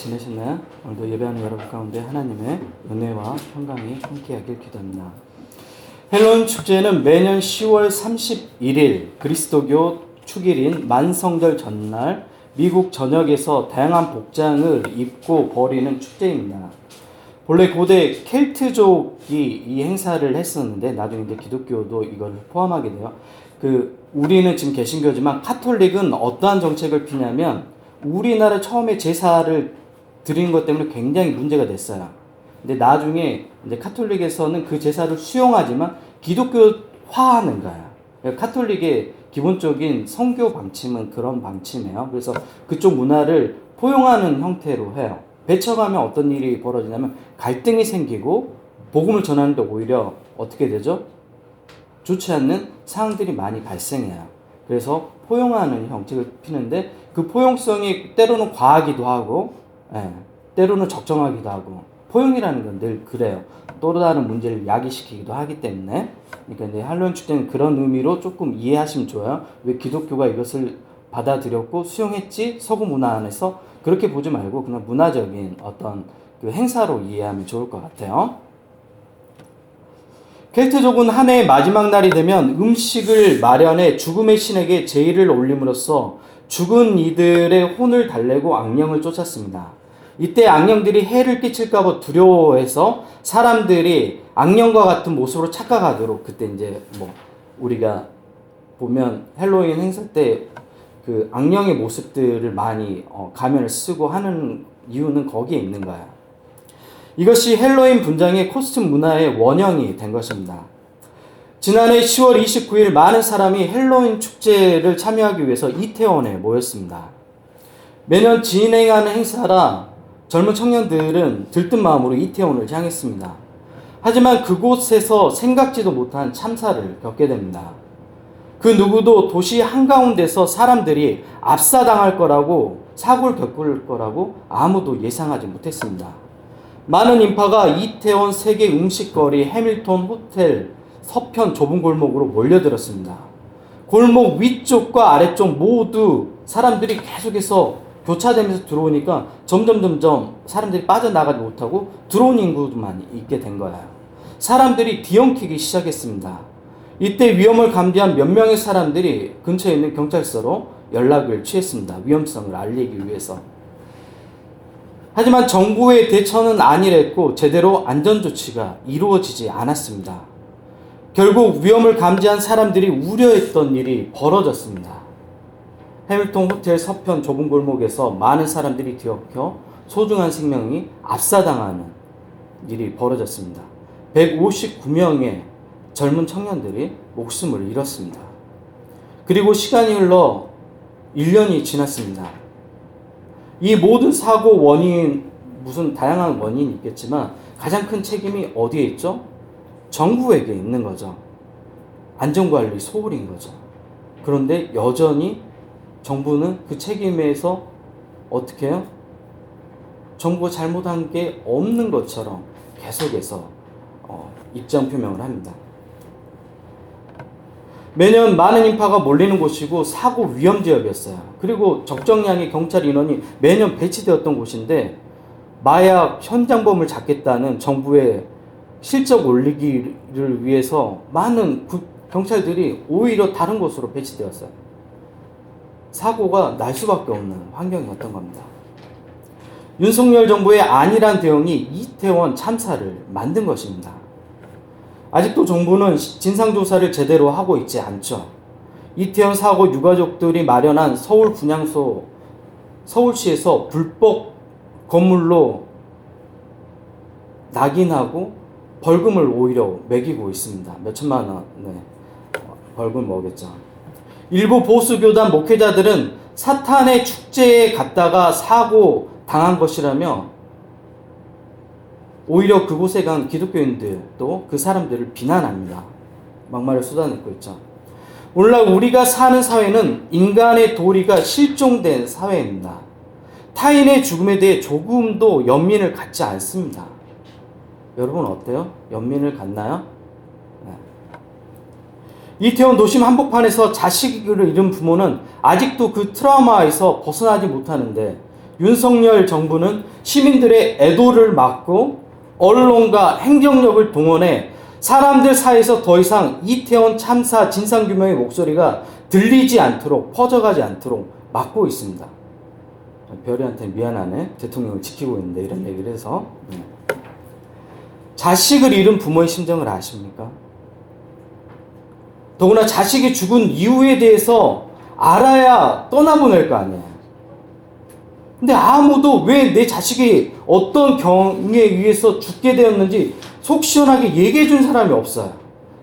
지내셨나요? 오늘도 예배하는 여러분 가운데 하나님의 은혜와 평강이 함께하길 기도합니다. 헬로윈 축제는 매년 10월 31일 그리스도교 축일인 만성절 전날 미국 전역에서 다양한 복장을 입고 벌이는 축제입니다. 본래 고대 켈트족이 이 행사를 했었는데 나중에 이제 기독교도 이걸 포함하게 돼요. 우리는 지금 개신교지만 카톨릭은 어떠한 정책을 피냐면 우리나라 처음에 제사를 드리는 것 때문에 굉장히 문제가 됐어요. 근데 나중에 이제 카톨릭에서는 그 제사를 수용하지만 기독교화하는 거야. 카톨릭의 기본적인 선교 방침은 그런 방침이에요. 그래서 그쪽 문화를 포용하는 형태로 해요. 배척하면 어떤 일이 벌어지냐면 갈등이 생기고 복음을 전하는데 오히려 어떻게 되죠? 좋지 않는 상황들이 많이 발생해요. 그래서 포용하는 형식을 피는데 그 포용성이 때로는 과하기도 하고 때로는 적정하기도 하고 포용이라는 건 늘 그래요. 또 다른 문제를 야기시키기도 하기 때문에 그러니까 이제 할로윈 축제는 그런 의미로 조금 이해하시면 좋아요. 왜 기독교가 이것을 받아들였고 수용했지? 서구 문화 안에서 그렇게 보지 말고 그냥 문화적인 어떤 그 행사로 이해하면 좋을 것 같아요. 켈트족은 한 해의 마지막 날이 되면 음식을 마련해 죽음의 신에게 제의를 올림으로써 죽은 이들의 혼을 달래고 악령을 쫓았습니다. 이때 악령들이 해를 끼칠까 두려워해서 사람들이 악령과 같은 모습으로 착각하도록 그때 이제 우리가 보면 헬로윈 행사 때 그 악령의 모습들을 많이 가면을 쓰고 하는 이유는 거기에 있는 거야. 이것이 헬로윈 분장의 코스튬 문화의 원형이 된 것입니다. 지난해 10월 29일 많은 사람이 헬로윈 축제를 참여하기 위해서 이태원에 모였습니다. 매년 진행하는 행사라 젊은 청년들은 들뜬 마음으로 이태원을 향했습니다. 하지만 그곳에서 생각지도 못한 참사를 겪게 됩니다. 그 누구도 도시 한가운데서 사람들이 압사당할 거라고 사고를 겪을 거라고 아무도 예상하지 못했습니다. 많은 인파가 이태원 세계 음식거리 해밀턴 호텔 서편 좁은 골목으로 몰려들었습니다. 골목 위쪽과 아래쪽 모두 사람들이 계속해서 교차되면서 들어오니까 점점 사람들이 빠져나가지 못하고 들어온 인구만 있게 된 거예요. 사람들이 뒤엉키기 시작했습니다. 이때 위험을 감지한 몇 명의 사람들이 근처에 있는 경찰서로 연락을 취했습니다. 위험성을 알리기 위해서. 하지만 정부의 대처는 안일했고 제대로 안전조치가 이루어지지 않았습니다. 결국 위험을 감지한 사람들이 우려했던 일이 벌어졌습니다. 해밀턴 호텔 서편 좁은 골목에서 많은 사람들이 뒤엉켜 소중한 생명이 압사당하는 일이 벌어졌습니다. 159명의 젊은 청년들이 목숨을 잃었습니다. 그리고 시간이 흘러 1년이 지났습니다. 이 모든 사고 원인, 무슨 다양한 원인이 있겠지만 가장 큰 책임이 어디에 있죠? 정부에게 있는 거죠. 안전관리 소홀인 거죠. 그런데 여전히 정부는 그 책임에서 어떻게 해요? 정부가 잘못한 게 없는 것처럼 계속해서 입장 표명을 합니다. 매년 많은 인파가 몰리는 곳이고 사고 위험 지역이었어요. 그리고 적정량의 경찰 인원이 매년 배치되었던 곳인데 마약 현장범을 잡겠다는 정부의 실적 올리기를 위해서 많은 경찰들이 오히려 다른 곳으로 배치되었어요. 사고가 날 수밖에 없는 환경이었던 겁니다. 윤석열 정부의 안일한 대응이 이태원 참사를 만든 것입니다. 아직도 정부는 진상조사를 제대로 하고 있지 않죠. 이태원 사고 유가족들이 마련한 서울 분향소, 서울시에서 불법 건물로 낙인하고 벌금을 오히려 매기고 있습니다. 몇 천만 원의 벌금을 먹겠죠. 일부 보수교단 목회자들은 사탄의 축제에 갔다가 사고 당한 것이라며 오히려 그곳에 간 기독교인들도 그 사람들을 비난합니다. 막말을 쏟아내고 있죠. 오늘날 우리가 사는 사회는 인간의 도리가 실종된 사회입니다. 타인의 죽음에 대해 조금도 연민을 갖지 않습니다. 여러분 어때요? 연민을 갖나요? 네. 이태원 도심 한복판에서 자식을 잃은 부모는 아직도 그 트라우마에서 벗어나지 못하는데 윤석열 정부는 시민들의 애도를 막고 언론과 행정력을 동원해 사람들 사이에서 더 이상 이태원 참사 진상규명의 목소리가 들리지 않도록, 퍼져가지 않도록 막고 있습니다. 별이한테 미안하네. 대통령을 지키고 있는데 이런 얘기를 해서. 자식을 잃은 부모의 심정을 아십니까? 더구나 자식이 죽은 이유에 대해서 알아야 떠나보낼 거 아니에요. 근데 아무도 왜 내 자식이 어떤 경에 의해서 죽게 되었는지 속 시원하게 얘기해 준 사람이 없어요.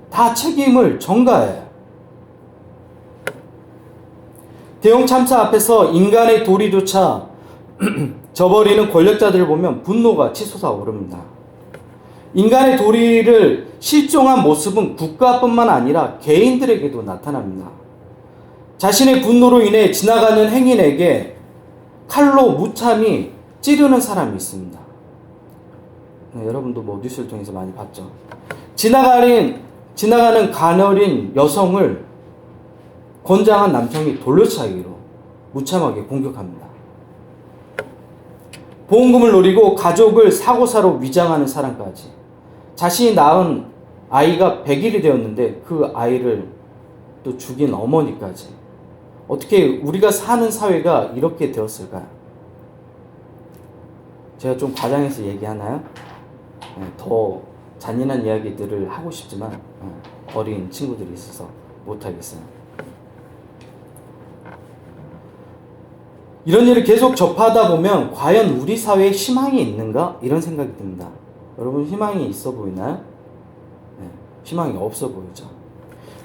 다 책임을 전가해요. 대형 참사 앞에서 인간의 도리조차 저버리는 권력자들을 보면 분노가 치솟아 오릅니다. 인간의 도리를 실종한 모습은 국가뿐만 아니라 개인들에게도 나타납니다. 자신의 분노로 인해 지나가는 행인에게 칼로 무참히 찌르는 사람이 있습니다. 여러분도 뭐 뉴스를 통해서 많이 봤죠. 지나가는 가녀린 여성을 건장한 남성이 돌려차기로 무참하게 공격합니다. 보험금을 노리고 가족을 사고사로 위장하는 사람까지. 자신이 낳은 아이가 100일이 되었는데 그 아이를 또 죽인 어머니까지. 어떻게 우리가 사는 사회가 이렇게 되었을까요? 제가 좀 과장해서 얘기하나요? 더 잔인한 이야기들을 하고 싶지만 어린 친구들이 있어서 못하겠어요. 이런 일을 계속 접하다 보면 과연 우리 사회에 희망이 있는가? 이런 생각이 듭니다. 여러분 희망이 있어 보이나요? 희망이 없어 보이죠.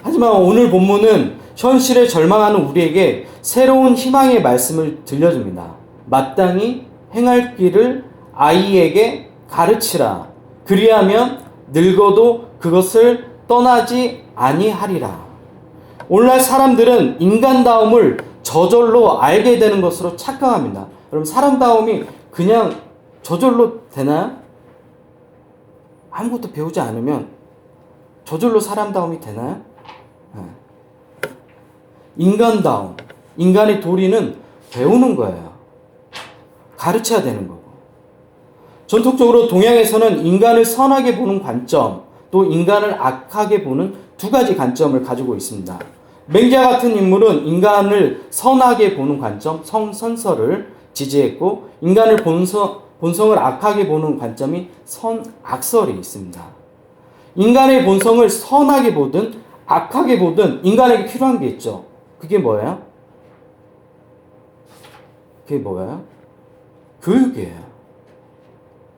하지만 오늘 본문은 현실에 절망하는 우리에게 새로운 희망의 말씀을 들려줍니다. 마땅히 행할 길을 아이에게 가르치라. 그리하면 늙어도 그것을 떠나지 아니하리라. 오늘날 사람들은 인간다움을 저절로 알게 되는 것으로 착각합니다. 여러분 사람다움이 그냥 저절로 되나요? 아무것도 배우지 않으면 저절로 사람다움이 되나요? 인간다움, 인간의 도리는 배우는 거예요. 가르쳐야 되는 거고. 전통적으로 동양에서는 인간을 선하게 보는 관점, 또 인간을 악하게 보는 두 가지 관점을 가지고 있습니다. 맹자 같은 인물은 인간을 선하게 보는 관점, 성선설을 지지했고, 인간을 본성을 악하게 보는 관점이 선악설이 있습니다. 인간의 본성을 선하게 보든 악하게 보든 인간에게 필요한 게 있죠. 그게 뭐예요? 그게 뭐예요? 교육이에요.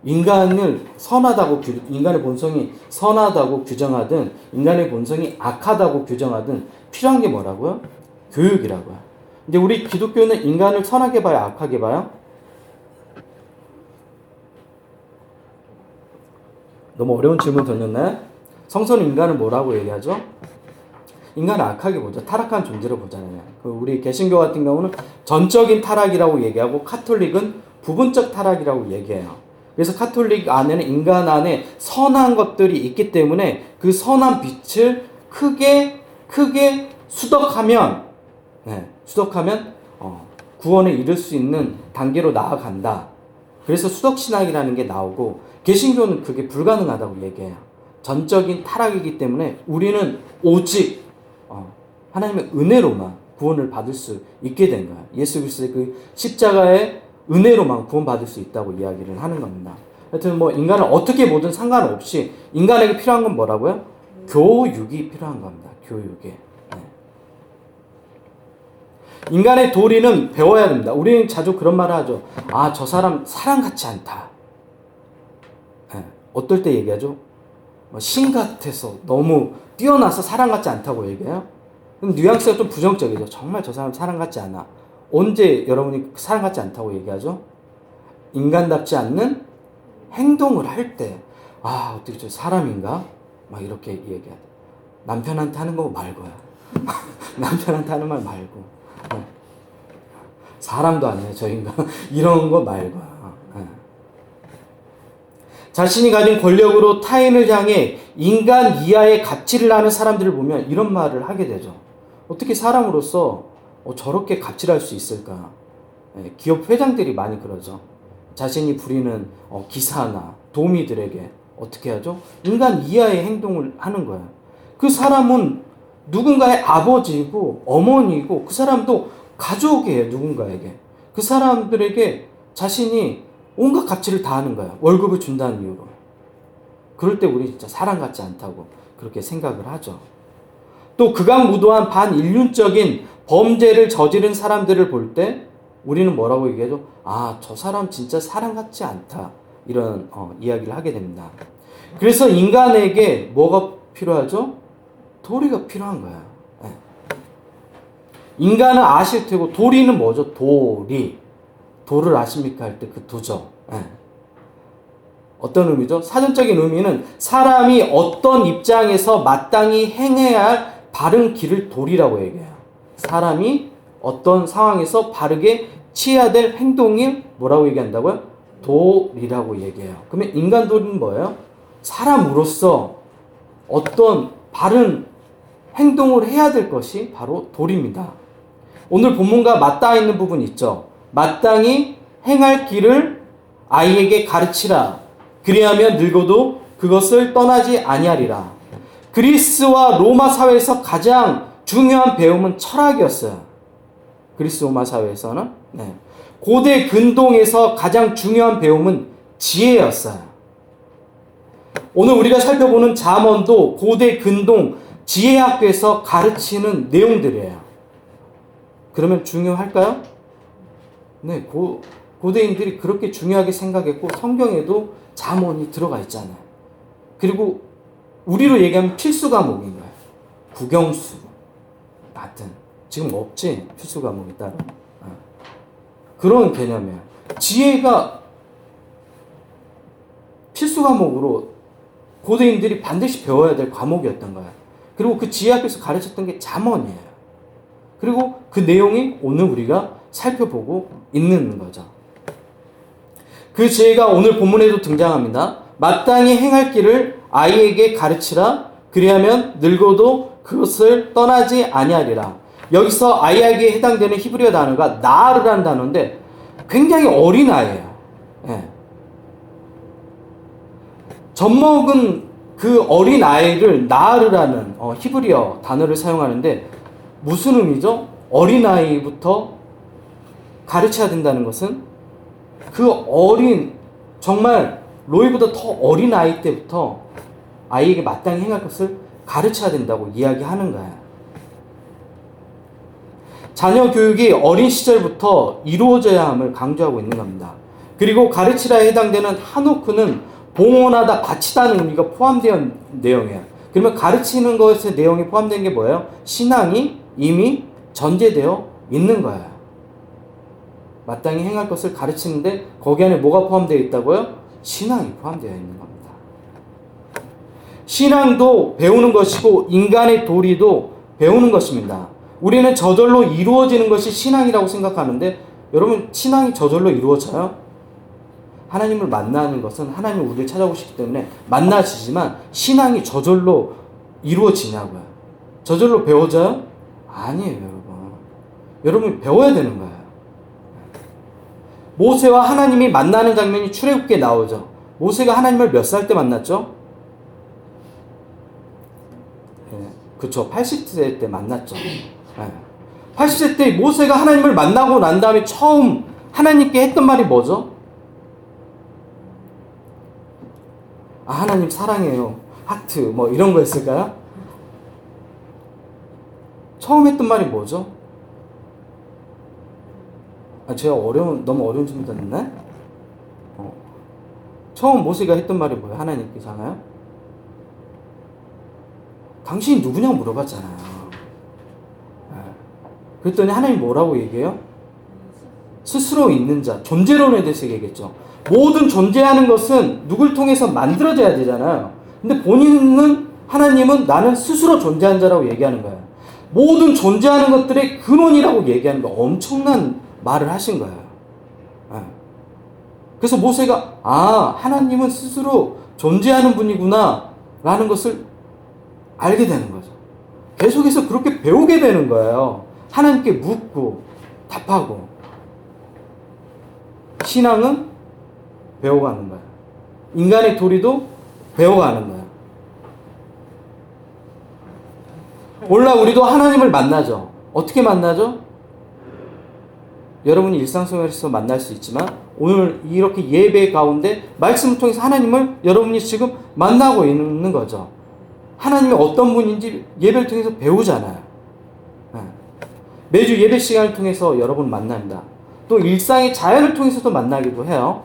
인간의 본성이 선하다고 규정하든 인간의 본성이 악하다고 규정하든 필요한 게 뭐라고요? 교육이라고요. 근데 우리 기독교는 인간을 선하게 봐요? 악하게 봐요? 너무 어려운 질문 던졌나요? 성서는 인간을 뭐라고 얘기하죠? 인간을 악하게 보죠. 타락한 존재로 보잖아요. 우리 개신교 같은 경우는 전적인 타락이라고 얘기하고 카톨릭은 부분적 타락이라고 얘기해요. 그래서 카톨릭 안에는 인간 안에 선한 것들이 있기 때문에 그 선한 빛을 크게 수덕하면 구원에 이를 수 있는 단계로 나아간다. 그래서 수덕신학이라는 게 나오고 개신교는 그게 불가능하다고 얘기해요. 전적인 타락이기 때문에 우리는 오직 하나님의 은혜로만 구원을 받을 수 있게 된 거예요. 예수 그리스도의 그 십자가의 은혜로만 구원받을 수 있다고 이야기를 하는 겁니다. 하여튼 인간을 어떻게 보든 상관없이 인간에게 필요한 건 뭐라고요? 교육이 필요한 겁니다. 교육이. 인간의 도리는 배워야 됩니다. 우리는 자주 그런 말을 하죠. 저 사람 사람 같지 않다. 어떨 때 얘기하죠? 신 같아서 너무 뛰어나서 사람 같지 않다고 얘기해요. 그럼 뉘앙스가 좀 부정적이죠. 정말 저 사람 사람 같지 않아. 언제 여러분이 사람 같지 않다고 얘기하죠? 인간답지 않는 행동을 할 때, 어떻게 저 사람인가? 막 이렇게 얘기해야 돼. 남편한테 하는 거 말고요. 남편한테 하는 말 말고. 사람도 아니에요, 저 인간. 이런 거 말고요. 자신이 가진 권력으로 타인을 향해 인간 이하의 갑질을 하는 사람들을 보면 이런 말을 하게 되죠. 어떻게 사람으로서 저렇게 갑질할 수 있을까? 기업 회장들이 많이 그러죠. 자신이 부리는 기사나 도우미들에게 어떻게 하죠? 인간 이하의 행동을 하는 거예요. 그 사람은 누군가의 아버지이고 어머니이고 그 사람도 가족이에요. 누군가에게. 그 사람들에게 자신이 온갖 가치를 다하는 거예요. 월급을 준다는 이유로. 그럴 때 우리 진짜 사람 같지 않다고 그렇게 생각을 하죠. 또 극악무도한 반인륜적인 범죄를 저지른 사람들을 볼 때 우리는 뭐라고 얘기하죠? 아, 저 사람 진짜 사람 같지 않다. 이런 이야기를 하게 됩니다. 그래서 인간에게 뭐가 필요하죠? 도리가 필요한 거야. 네. 인간은 아실 테고 도리는 뭐죠? 도리. 도를 아십니까? 할 때 그 도죠. 네. 어떤 의미죠? 사전적인 의미는 사람이 어떤 입장에서 마땅히 행해야 할 바른 길을 도리라고 얘기해요. 사람이 어떤 상황에서 바르게 취해야 될 행동을 뭐라고 얘기한다고요? 도리라고 얘기해요. 그러면 인간 도리는 뭐예요? 사람으로서 어떤 바른 행동을 해야 될 것이 바로 도리입니다. 오늘 본문과 맞닿아 있는 부분 있죠. 마땅히 행할 길을 아이에게 가르치라. 그리하면 늙어도 그것을 떠나지 아니하리라. 그리스와 로마 사회에서 가장 중요한 배움은 철학이었어요. 그리스 로마 사회에서는. 네. 고대 근동에서 가장 중요한 배움은 지혜였어요. 오늘 우리가 살펴보는 잠언도 고대 근동 지혜학교에서 가르치는 내용들이에요. 그러면 중요할까요? 네, 고대인들이 그렇게 중요하게 생각했고 성경에도 잠언이 들어가 있잖아요. 그리고 우리로 얘기하면 필수 과목인 거예요. 국영수 같은. 지금 없지? 필수 과목이 따로. 그런 개념이에요. 지혜가 필수 과목으로 고대인들이 반드시 배워야 될 과목이었던 거예요. 그리고 그 지혜학교에서 가르쳤던 게 잠언이에요. 그리고 그 내용이 오늘 우리가 살펴보고 있는 거죠. 그 지혜가 오늘 본문에도 등장합니다. 마땅히 행할 길을 아이에게 가르치라. 그리하면 늙어도 그것을 떠나지 아니하리라. 여기서 아이에게 해당되는 히브리어 단어가 나르라는 단어인데 굉장히 어린 아이예요. 예. 젖먹은 그 어린 아이를 나르라는 히브리어 단어를 사용하는데 무슨 의미죠? 어린 아이부터 가르쳐야 된다는 것은 그 어린 정말 로이보다 더 어린 아이 때부터 아이에게 마땅히 행할 것을 가르쳐야 된다고 이야기하는 거예요. 자녀 교육이 어린 시절부터 이루어져야 함을 강조하고 있는 겁니다. 그리고 가르치라에 해당되는 하노크는 봉헌하다, 바치다는 의미가 포함되어 내용이에요. 그러면 가르치는 것의 내용이 포함된 게 뭐예요? 신앙이 이미 전제되어 있는 거예요. 마땅히 행할 것을 가르치는데 거기 안에 뭐가 포함되어 있다고요? 신앙이 포함되어 있는 겁니다. 신앙도 배우는 것이고 인간의 도리도 배우는 것입니다. 우리는 저절로 이루어지는 것이 신앙이라고 생각하는데 여러분 신앙이 저절로 이루어져요? 하나님을 만나는 것은 하나님이 우리를 찾아오시기 때문에 만나지지만 신앙이 저절로 이루어지냐고요? 저절로 배워져요? 아니에요, 여러분. 여러분이 배워야 되는 거예요. 모세와 하나님이 만나는 장면이 출애굽기에 나오죠. 모세가 하나님을 몇 살 때 만났죠? 네, 그쵸. 80세 때 만났죠. 네. 80세 때 모세가 하나님을 만나고 난 다음에 처음 하나님께 했던 말이 뭐죠? 아, 하나님 사랑해요. 하트 뭐 이런 거 했을까요? 처음 했던 말이 뭐죠? 아, 제가 너무 어려운 질문 던졌네? 처음 모세가 했던 말이 뭐예요? 하나님께잖아요? 당신이 누구냐고 물어봤잖아요. 네. 그랬더니 하나님 뭐라고 얘기해요? 스스로 있는 자, 존재론에 대해서 얘기했죠. 모든 존재하는 것은 누굴 통해서 만들어져야 되잖아요. 근데 본인은, 하나님은 나는 스스로 존재한 자라고 얘기하는 거예요. 모든 존재하는 것들의 근원이라고 얘기하는 거 엄청난 말을 하신 거예요. 네. 그래서 모세가 하나님은 스스로 존재하는 분이구나 라는 것을 알게 되는 거죠. 계속해서 그렇게 배우게 되는 거예요. 하나님께 묻고 답하고. 신앙은 배워가는 거야. 인간의 도리도 배워가는 거야. 오늘날 우리도 하나님을 만나죠. 어떻게 만나죠? 여러분이 일상생활에서 만날 수 있지만 오늘 이렇게 예배 가운데 말씀을 통해서 하나님을 여러분이 지금 만나고 있는 거죠. 하나님이 어떤 분인지 예배를 통해서 배우잖아요. 매주 예배 시간을 통해서 여러분 만납니다. 또 일상의 자연을 통해서도 만나기도 해요.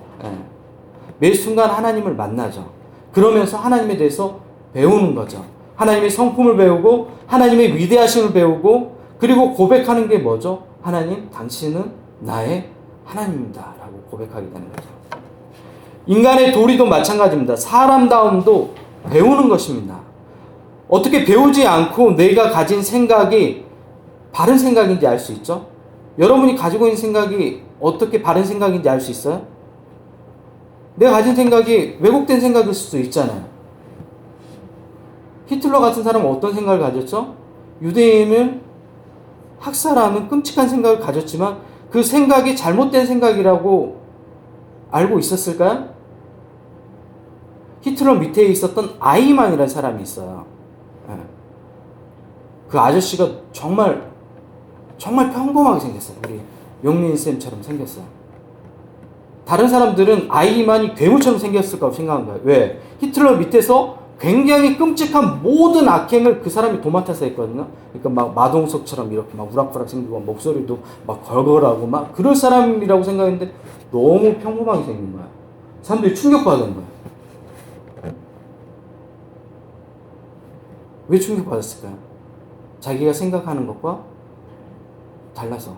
매 순간 하나님을 만나죠. 그러면서 하나님에 대해서 배우는 거죠. 하나님의 성품을 배우고 하나님의 위대하심을 배우고 그리고 고백하는 게 뭐죠? 하나님, 당신은 나의 하나님입니다 라고 고백하게 되는 거죠. 인간의 도리도 마찬가지입니다. 사람다움도 배우는 것입니다. 어떻게 배우지 않고 내가 가진 생각이 바른 생각인지 알 수 있죠? 여러분이 가지고 있는 생각이 어떻게 바른 생각인지 알 수 있어요? 내가 가진 생각이 왜곡된 생각일 수도 있잖아요. 히틀러 같은 사람은 어떤 생각을 가졌죠? 유대인을 학살하는 끔찍한 생각을 가졌지만 그 생각이 잘못된 생각이라고 알고 있었을까요? 히틀러 밑에 있었던 아이만이라는 사람이 있어요. 그 아저씨가 정말 평범하게 생겼어요. 우리 용민쌤처럼 생겼어요. 다른 사람들은 아이만이 괴물처럼 생겼을 거라고 생각한 거예요. 왜? 히틀러 밑에서 굉장히 끔찍한 모든 악행을 그 사람이 도맡아서 했거든요. 그러니까 막 마동석처럼 이렇게 막 우락부락 생기고 목소리도 막 걸걸하고 막 그럴 사람이라고 생각했는데 너무 평범하게 생긴 거야. 사람들이 충격받은 거야. 왜 충격받았을까요? 자기가 생각하는 것과 달라서.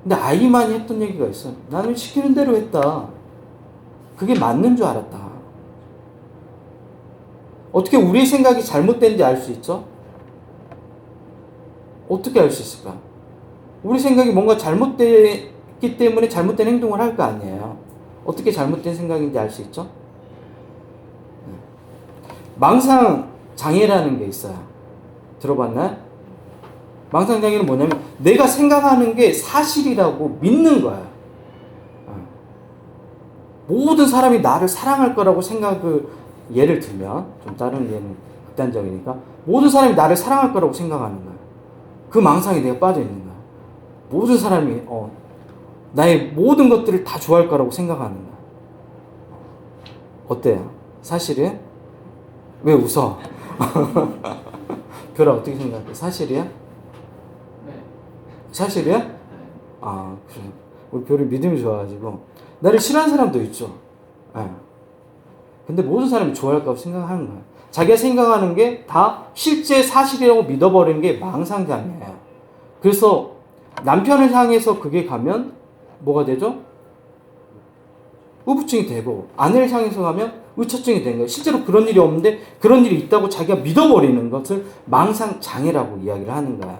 근데 아이만이 했던 얘기가 있어. 나는 시키는 대로 했다. 그게 맞는 줄 알았다. 어떻게 우리의 생각이 잘못된지 알 수 있죠? 어떻게 알 수 있을까? 우리 생각이 뭔가 잘못됐기 때문에 잘못된 행동을 할 거 아니에요. 어떻게 잘못된 생각인지 알 수 있죠? 망상장애라는 게 있어요. 들어봤나요? 망상장애는 뭐냐면 내가 생각하는 게 사실이라고 믿는 거야. 모든 사람이 나를 사랑할 거라고 생각을 예를 들면 좀 다른 예는 극단적이니까 모든 사람이 나를 사랑할 거라고 생각하는 거야. 그 망상에 내가 빠져 있는 거야. 모든 사람이 나의 모든 것들을 다 좋아할 거라고 생각하는 거야. 어때요? 사실이야? 왜 웃어? 별아 어떻게 생각해? 사실이야? 네. 사실이야? 네. 아 그래. 우리 별이 믿음이 좋아가지고 나를 싫어하는 사람도 있죠. 네. 근데 모든 사람이 좋아할 거라고 생각하는 거야. 자기가 생각하는 게 다 실제 사실이라고 믿어버리는 게 망상장애예요. 그래서 남편을 향해서 그게 가면 뭐가 되죠? 우부증이 되고 아내를 향해서 가면 의처증이 되는 거예요. 실제로 그런 일이 없는데 그런 일이 있다고 자기가 믿어버리는 것을 망상장애라고 이야기를 하는 거야.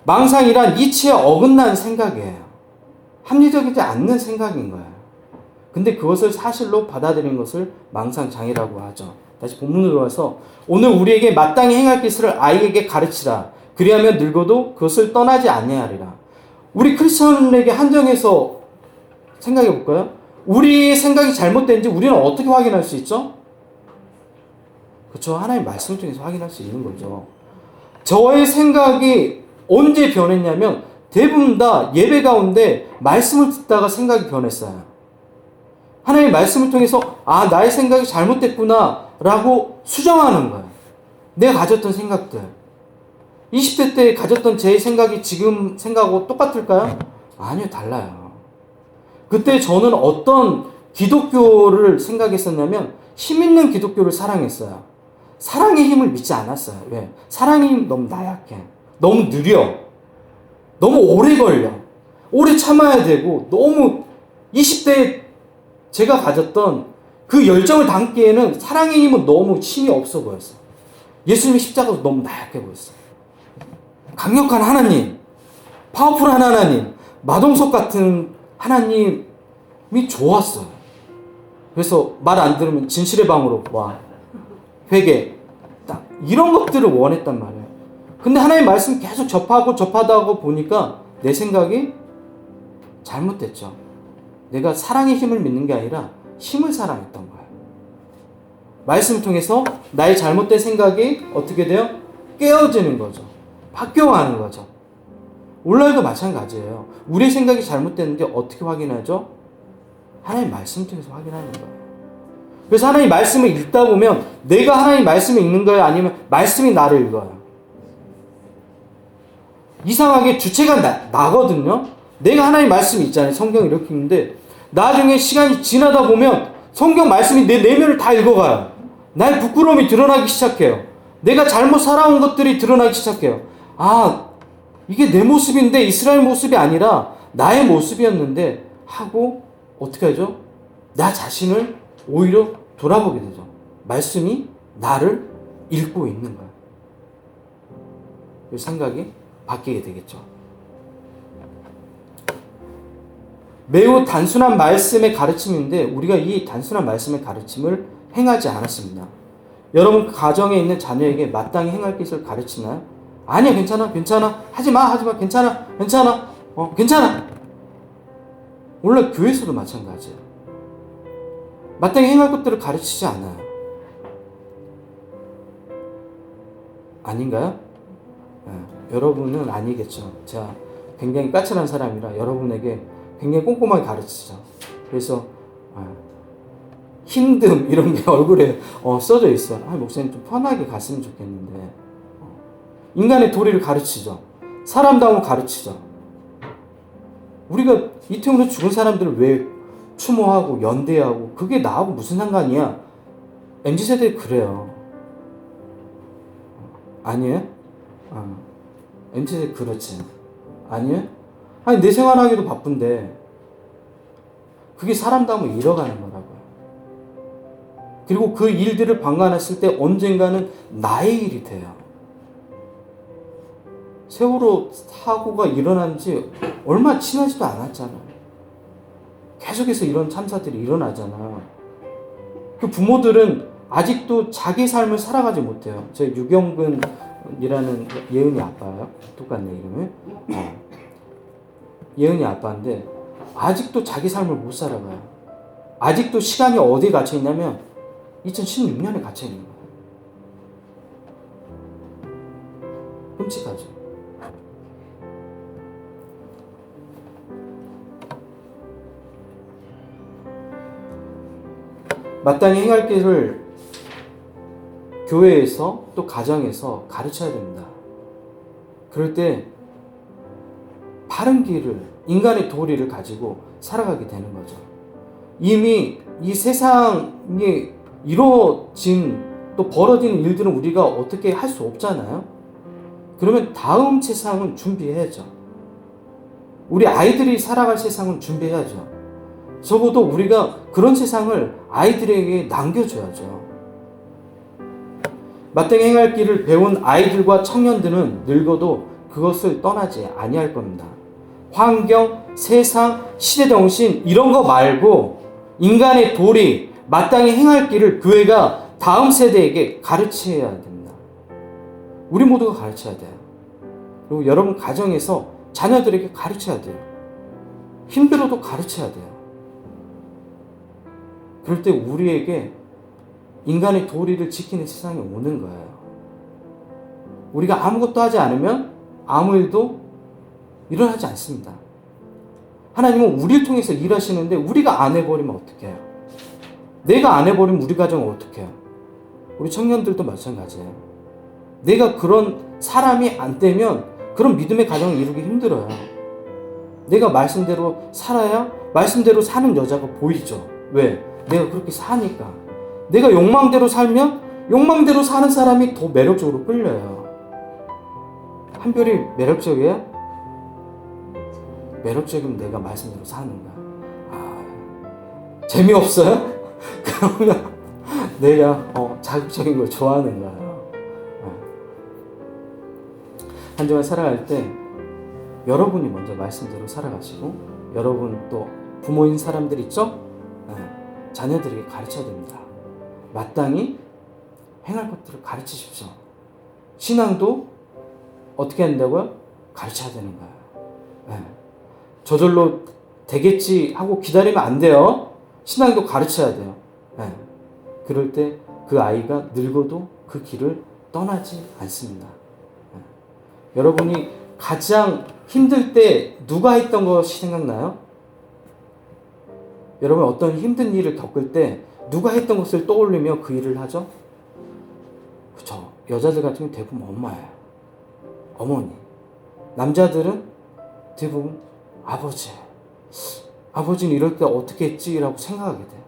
망상이란 이치에 어긋난 생각이에요. 합리적이지 않는 생각인 거예요. 근데 그것을 사실로 받아들인 것을 망상장애라고 하죠. 다시 본문으로 와서 오늘 우리에게 마땅히 행할 것을 아이에게 가르치라. 그리하면 늙어도 그것을 떠나지 아니하리라. 우리 크리스천에게 한정해서 생각해 볼까요? 우리의 생각이 잘못된지 우리는 어떻게 확인할 수 있죠? 그렇죠. 하나님의 말씀 통해서 확인할 수 있는 거죠. 저의 생각이 언제 변했냐면 대부분 다 예배 가운데 말씀을 듣다가 생각이 변했어요. 하나님의 말씀을 통해서 나의 생각이 잘못됐구나 라고 수정하는 거예요. 내가 가졌던 생각들. 20대 때 가졌던 제 생각이 지금 생각하고 똑같을까요? 아니요, 달라요. 그때 저는 어떤 기독교를 생각했었냐면 힘 있는 기독교를 사랑했어요. 사랑의 힘을 믿지 않았어요. 왜? 사랑의 힘 너무 나약해. 너무 느려. 너무 오래 걸려. 오래 참아야 되고 너무 20대에 제가 가졌던 그 열정을 담기에는 사랑의 힘은 너무 힘이 없어 보였어요. 예수님의 십자가도 너무 나약해 보였어요. 강력한 하나님, 파워풀한 하나님, 마동석 같은 하나님이 좋았어요. 그래서 말 안 들으면 진실의 방으로 와. 회개. 딱 이런 것들을 원했단 말이에요. 근데 하나님 말씀 계속 접하다 보니까 내 생각이 잘못됐죠. 내가 사랑의 힘을 믿는 게 아니라 힘을 사랑했던 거예요. 말씀을 통해서 나의 잘못된 생각이 어떻게 돼요? 깨어지는 거죠. 바뀌어가는 거죠. 온라인도 마찬가지예요. 우리의 생각이 잘못됐는데 어떻게 확인하죠? 하나님 말씀 통해서 확인하는 거예요. 그래서 하나님 말씀을 읽다 보면 내가 하나님 말씀을 읽는 거예요? 아니면 말씀이 나를 읽어요? 이상하게 주체가 나거든요. 내가 하나님 말씀이 있잖아요. 성경 이렇게 읽는데 나중에 시간이 지나다 보면 성경 말씀이 내 내면을 다 읽어가요. 나의 부끄러움이 드러나기 시작해요. 내가 잘못 살아온 것들이 드러나기 시작해요. 아, 이게 내 모습인데 이스라엘 모습이 아니라 나의 모습이었는데 하고 어떻게 하죠? 나 자신을 오히려 돌아보게 되죠. 말씀이 나를 읽고 있는 거예요. 그 생각이 바뀌게 되겠죠. 매우 단순한 말씀의 가르침인데 우리가 이 단순한 말씀의 가르침을 행하지 않았습니다. 여러분 가정에 있는 자녀에게 마땅히 행할 것을 가르치나요? 아니야, 괜찮아, 하지마, 괜찮아, 괜찮아. 원래 교회에서도 마찬가지예요. 마땅히 행할 것들을 가르치지 않아요. 아닌가요? 네, 여러분은 아니겠죠. 제가 굉장히 까칠한 사람이라 여러분에게 굉장히 꼼꼼하게 가르치죠. 그래서 힘듦 이런 게 얼굴에 써져 있어요. 목사님 좀 편하게 갔으면 좋겠는데 인간의 도리를 가르치죠. 사람다움을 가르치죠. 우리가 이태원으로 죽은 사람들을 왜 추모하고 연대하고 그게 나하고 무슨 상관이야? MZ세대 그래요. 아니에요? MZ세대 그렇지. 아니에요? 아니 내 생활하기도 바쁜데 그게 사람다움을 잃어가는 거라고요. 그리고 그 일들을 방관했을 때 언젠가는 나의 일이 돼요. 세월호 사고가 일어난 지 얼마 지나지도 않았잖아요. 계속해서 이런 참사들이 일어나잖아요. 그 부모들은 아직도 자기 삶을 살아가지 못해요. 제 유경근이라는 예은이 아빠예요. 똑같네 이름이. 예은이 아빠인데 아직도 자기 삶을 못 살아가요. 아직도 시간이 어디에 갇혀 있냐면 2016년에 갇혀 있는 거예요. 끔찍하죠. 마땅히 행할 길을 교회에서 또 가정에서 가르쳐야 됩니다. 그럴 때 바른 길을, 인간의 도리를 가지고 살아가게 되는 거죠. 이미 이 세상에 이루어진 또 벌어지는 일들은 우리가 어떻게 할 수 없잖아요. 그러면 다음 세상은 준비해야죠. 우리 아이들이 살아갈 세상은 준비해야죠. 적어도 우리가 그런 세상을 아이들에게 남겨줘야죠. 마땅히 행할 길을 배운 아이들과 청년들은 늙어도 그것을 떠나지 아니할 겁니다. 환경, 세상, 시대정신 이런 거 말고 인간의 도리, 마땅히 행할 길을 교회가 다음 세대에게 가르쳐야 됩니다. 우리 모두가 가르쳐야 돼요. 그리고 여러분 가정에서 자녀들에게 가르쳐야 돼요. 힘들어도 가르쳐야 돼요. 그럴 때 우리에게 인간의 도리를 지키는 세상이 오는 거예요. 우리가 아무것도 하지 않으면 아무 일도 일어나지 않습니다. 하나님은 우리를 통해서 일하시는데 우리가 안 해버리면 어떻게 해요? 내가 안 해버리면 우리 가정은 어떻게 해요? 우리 청년들도 마찬가지예요. 내가 그런 사람이 안 되면 그런 믿음의 가정을 이루기 힘들어요. 내가 말씀대로 살아야 말씀대로 사는 여자가 보이죠. 왜? 내가 그렇게 사니까. 내가 욕망대로 살면 욕망대로 사는 사람이 더 매력적으로 끌려요. 한별이 매력적이에요? 매력적이면 내가 말씀대로 사는 거야. 재미없어요? 그러면 내가 자극적인 걸 좋아하는 거예요. 한 주간 살아갈 때 여러분이 먼저 말씀대로 살아가시고 여러분 또 부모인 사람들 있죠? 자녀들에게 가르쳐야 됩니다. 마땅히 행할 것들을 가르치십시오. 신앙도 어떻게 한다고요? 가르쳐야 되는 거예요. 네. 저절로 되겠지 하고 기다리면 안 돼요. 신앙도 가르쳐야 돼요. 네. 그럴 때 그 아이가 늙어도 그 길을 떠나지 않습니다. 네. 여러분이 가장 힘들 때 누가 했던 것이 생각나요? 여러분 어떤 힘든 일을 겪을 때 누가 했던 것을 떠올리며 그 일을 하죠? 그쵸. 여자들 같은 경우 대부분 엄마예요. 어머니. 남자들은 대부분 아버지예요. 아버지는 이럴 때 어떻게 했지라고 생각하게 돼요.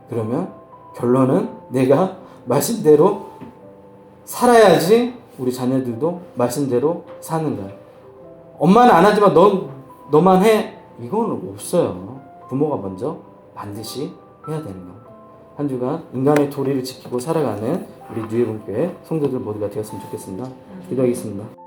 그러면 결론은 내가 말씀대로 살아야지 우리 자녀들도 말씀대로 사는 거예요. 엄마는 안 하지만 너만 해. 이거는 없어요. 부모가 먼저 반드시 해야 되는 겁니다. 한 주간 인간의 도리를 지키고 살아가는 우리 뉴에본교회 성도들 모두가 되었으면 좋겠습니다. 기도하겠습니다.